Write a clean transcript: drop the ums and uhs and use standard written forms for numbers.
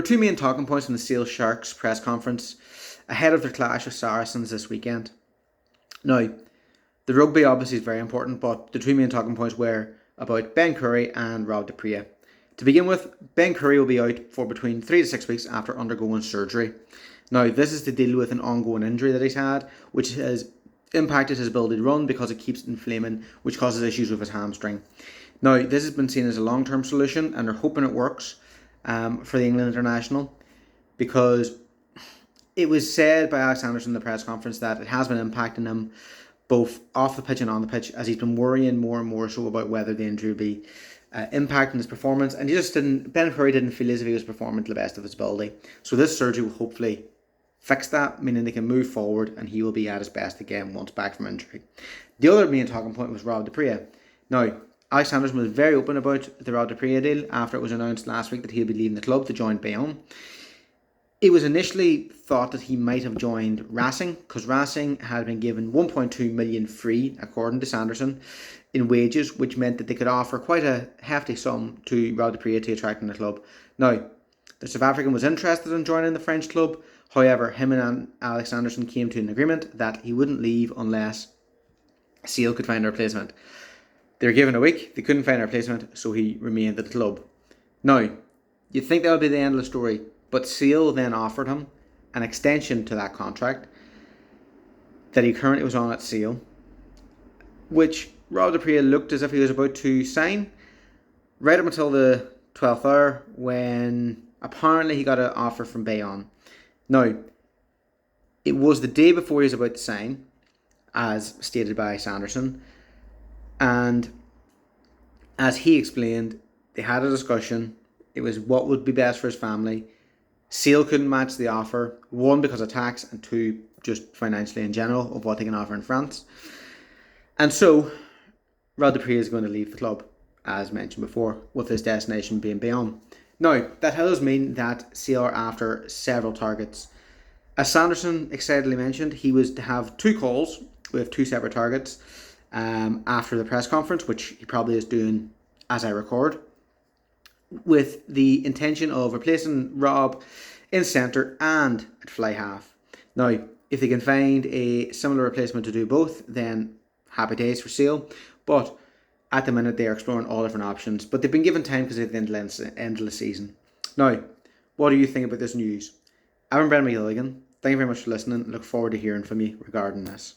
were two main talking points in the Sale Sharks press conference ahead of their clash with Saracens this weekend. Now, the rugby obviously is very important, but the two main talking points were about Ben Curry and Rob du Preez. To begin with, Ben Curry will be out for between 3 to 6 weeks after undergoing surgery. Now, this is to deal with an ongoing injury that he's had, which has impacted his ability to run because it keeps inflaming, which causes issues with his hamstring. Now, this has been seen as a long-term solution, and they're hoping it works for the England international, because it was said by Alex Sanderson in the press conference that it has been impacting him both off the pitch and on the pitch, as he's been worrying more and more so about whether the injury will be impacting his performance. And Ben Curry didn't feel as if he was performing to the best of his ability. So this surgery will hopefully fix that, meaning they can move forward and he will be at his best again once back from injury. The other main talking point was Rob du Preez. Now, Alex Sanderson was very open about the Rob du Preez deal after it was announced last week that he'll be leaving the club to join Bayonne. It was initially thought that he might have joined Racing, because Racing had been given 1.2 million free, according to Sanderson, in wages, which meant that they could offer quite a hefty sum to Rob du Preez to attract him to the club. Now, the South African was interested in joining the French club. However, him and Alex Sanderson came to an agreement that he wouldn't leave unless Sale could find a replacement. They were given a week, they couldn't find a replacement, so he remained at the club. Now, you'd think that would be the end of the story, but Sale then offered him an extension to that contract that he currently was on at Sale, which Rob du Preez looked as if he was about to sign, right up until the 12th hour, when apparently he got an offer from Bayonne. Now, it was the day before he was about to sign, as stated by Sanderson, and as he explained, they had a discussion. It was what would be best for his family. Sale couldn't match the offer, one, because of tax, and two, just financially in general, of what they can offer in France. And so, Rob du Preez is going to leave the club, as mentioned before, with his destination being Bayonne. Now, that does mean that Sale are after several targets. As Sanderson excitedly mentioned, he was to have two calls with two separate targets after the press conference, which he probably is doing as I record, with the intention of replacing Rob in centre and at fly half. Now, if they can find a similar replacement to do both, then happy days for Sale. But at the minute, they are exploring all different options. But they've been given time because they've the end of the season. Now, what do you think about this news? I'm Brendan McGilligan. Thank you very much for listening. I look forward to hearing from you regarding this.